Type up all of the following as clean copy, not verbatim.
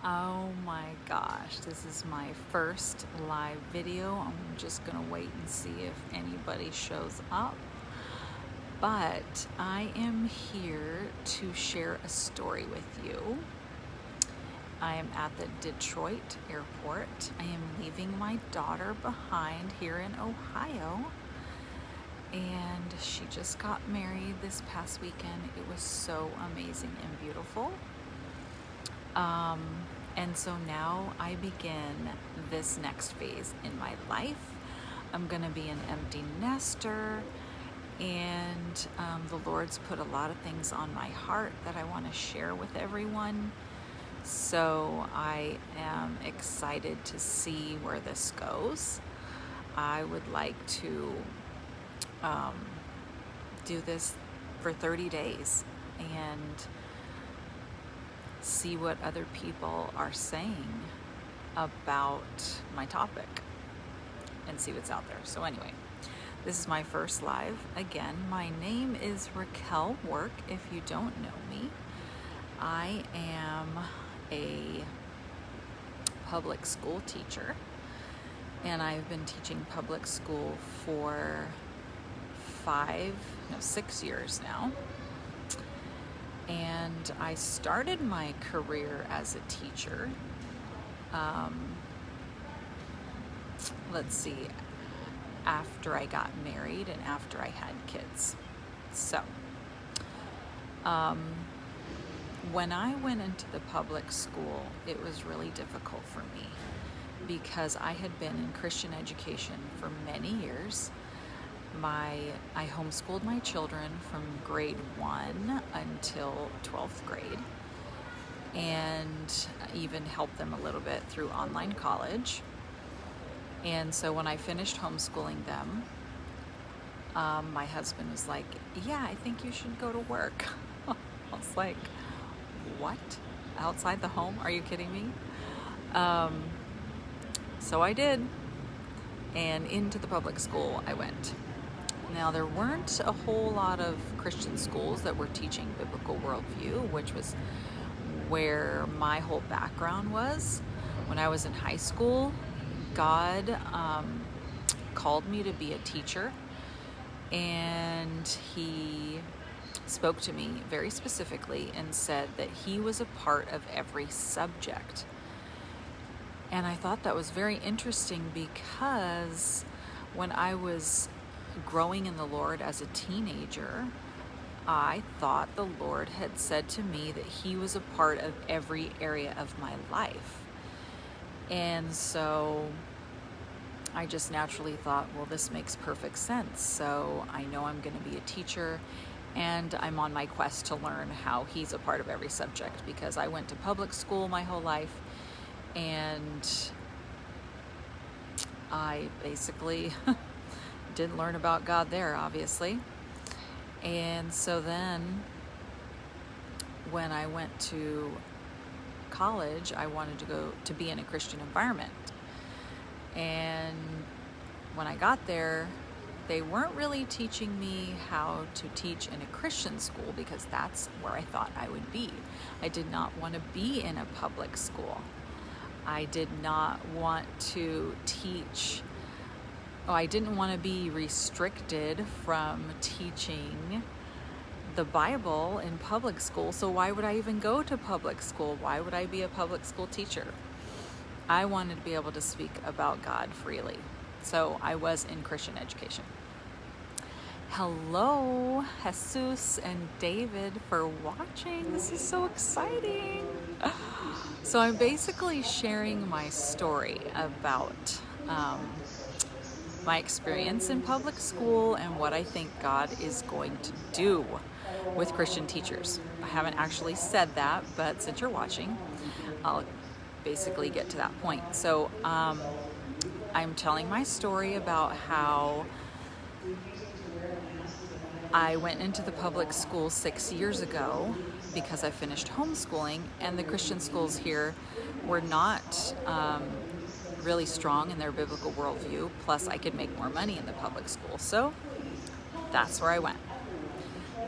Oh my gosh, this is my first live video. I'm just gonna wait and see if anybody shows up. But I am here to share a story with you. I am at the Detroit airport. I am leaving my daughter behind here in Ohio. And she just got married this past weekend. It was so amazing and beautiful. And so now I begin this next phase in my life. I'm going to be an empty nester, and the Lord's put a lot of things on my heart that I want to share with everyone. So I am excited to see where this goes. I would like to do this for 30 days and see what other people are saying about my topic and see what's out there. So anyway, this is my first live. Again, my name is Raquel Work, if you don't know me. I am a public school teacher, and I've been teaching public school for 6 years now. And I started my career as a teacher, after I got married and after I had kids. So, when I went into the public school, it was really difficult for me because I had been in Christian education for many years. I homeschooled my children from grade 1 until 12th grade, and even helped them a little bit through online college. And so when I finished homeschooling them, my husband was like, "Yeah, I think you should go to work." I was like, "What? Outside the home? Are you kidding me?" So I did, and into the public school I went. Now, there weren't a whole lot of Christian schools that were teaching biblical worldview, which was where my whole background was. When I was in high school, God called me to be a teacher, and He spoke to me very specifically and said that He was a part of every subject. And I thought that was very interesting because when I was growing in the Lord as a teenager, I thought the Lord had said to me that He was a part of every area of my life. And so I just naturally thought, well, this makes perfect sense. So I know I'm going to be a teacher, and I'm on my quest to learn how He's a part of every subject, because I went to public school my whole life, and I basically didn't learn about God there, obviously. And so then when I went to college, I wanted to go to be in a Christian environment. And when I got there, they weren't really teaching me how to teach in a Christian school, because that's where I thought I would be. I did not want to be in a public school. I did not want to teach. I didn't want to be restricted from teaching the Bible in public school. So why would I even go to public school? Why would I be a public school teacher? I wanted to be able to speak about God freely. So I was in Christian education. Hello, Jesus and David, for watching. This is so exciting. So I'm basically sharing my story about my experience in public school and what I think God is going to do with Christian teachers. I haven't actually said that, but since you're watching, I'll basically get to that point. So I'm telling my story about how I went into the public school 6 years ago because I finished homeschooling, and the Christian schools here were not really strong in their biblical worldview. Plus, I could make more money in the public school. So that's where I went.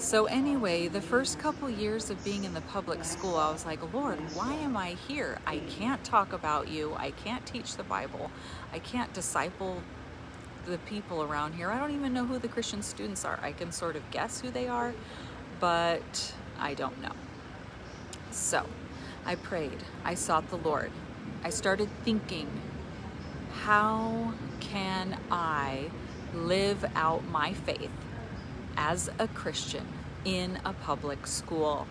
So anyway, the first couple years of being in the public school, I was like, Lord, why am I here? I can't talk about you. I can't teach the Bible. I can't disciple the people around here. I don't even know who the Christian students are. I can sort of guess who they are, but I don't know. So I prayed. I sought the Lord. I started thinking, how can I live out my faith as a Christian in a public school?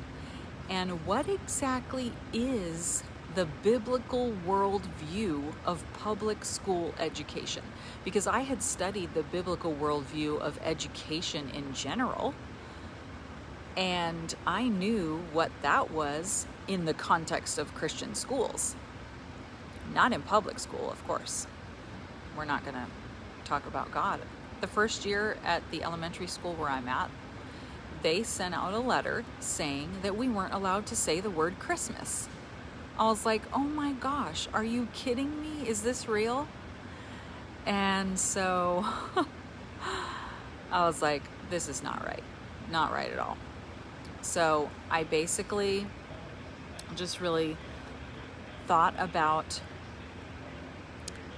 And what exactly is the biblical worldview of public school education? Because I had studied the biblical worldview of education in general, and I knew what that was in the context of Christian schools. Not in public school, of course. We're not going to talk about God. The first year at the elementary school where I'm at, they sent out a letter saying that we weren't allowed to say the word Christmas. I was like, oh my gosh, are you kidding me? Is this real? And so I was like, this is not right. Not right at all. So I basically just really thought about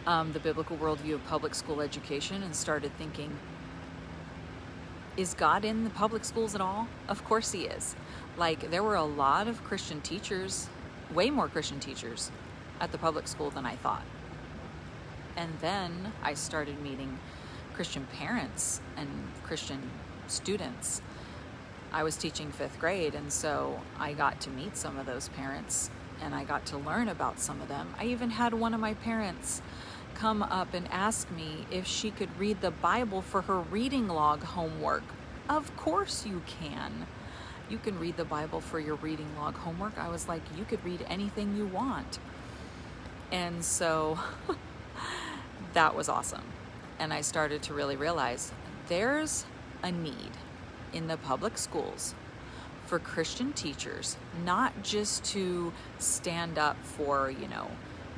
the biblical worldview of public school education and started thinking, is God in the public schools at all? Of course he is. Like, there were a lot of Christian teachers, way more Christian teachers at the public school than I thought. And then I started meeting Christian parents and Christian students. I was teaching 5th grade, and so I got to meet some of those parents and I got to learn about some of them. I even had one of my parents come up and ask me if she could read the Bible for her reading log homework. Of course you can. You can read the Bible for your reading log homework. I was like, you could read anything you want. And so that was awesome. And I started to really realize there's a need in the public schools for Christian teachers, not just to stand up for,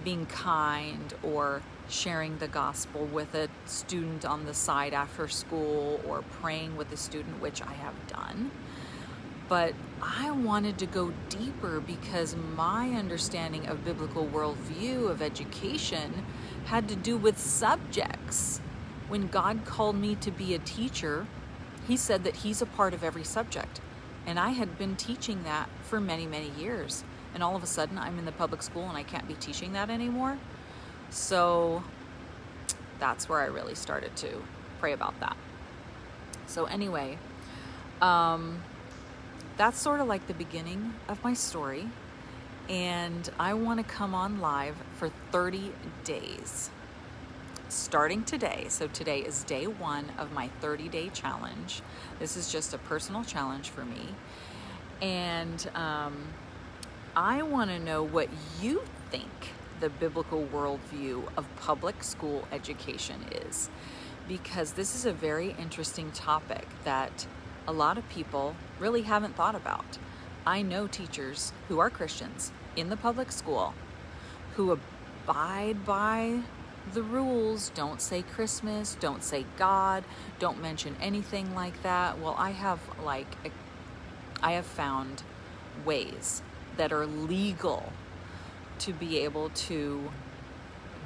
being kind or sharing the gospel with a student on the side after school or praying with a student, which I have done. But I wanted to go deeper because my understanding of biblical worldview of education had to do with subjects. When God called me to be a teacher, he said that he's a part of every subject. And I had been teaching that for many, many years. And all of a sudden I'm in the public school and I can't be teaching that anymore. So that's where I really started to pray about that. So anyway, that's sort of like the beginning of my story. And I want to come on live for 30 days. Starting today. So today is day 1 of my 30-day challenge. This is just a personal challenge for me. And I want to know what you think the biblical worldview of public school education is, because this is a very interesting topic that a lot of people really haven't thought about. I know teachers who are Christians in the public school who abide by the rules. Don't say Christmas, don't say God, don't mention anything like that. Well, I have found ways that are legal to be able to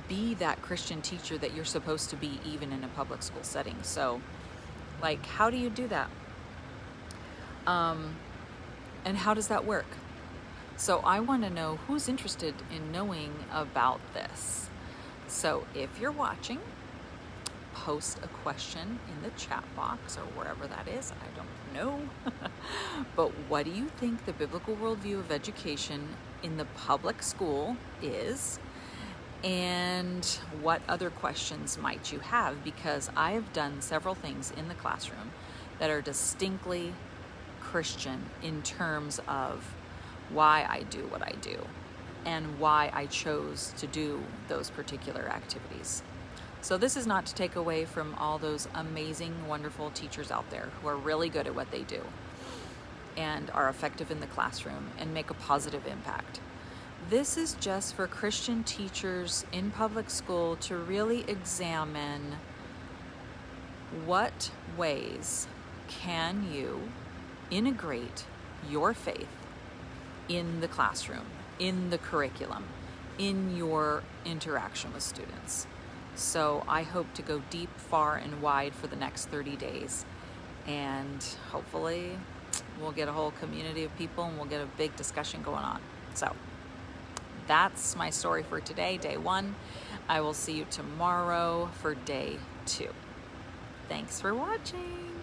be that Christian teacher that you're supposed to be even in a public school setting. So, how do you do that? And how does that work? So I want to know who's interested in knowing about this. So if you're watching, post a question in the chat box or wherever that is. I don't know. But what do you think the biblical worldview of education in the public school is? And what other questions might you have? Because I have done several things in the classroom that are distinctly Christian in terms of why I do what I do and why I chose to do those particular activities. So this is not to take away from all those amazing, wonderful teachers out there who are really good at what they do and are effective in the classroom and make a positive impact. This is just for Christian teachers in public school to really examine what ways can you integrate your faith in the classroom, in the curriculum, in your interaction with students. So I hope to go deep, far, and wide for the next 30 days. And hopefully we'll get a whole community of people and we'll get a big discussion going on. So that's my story for today, day 1. I will see you tomorrow for day 2. Thanks for watching.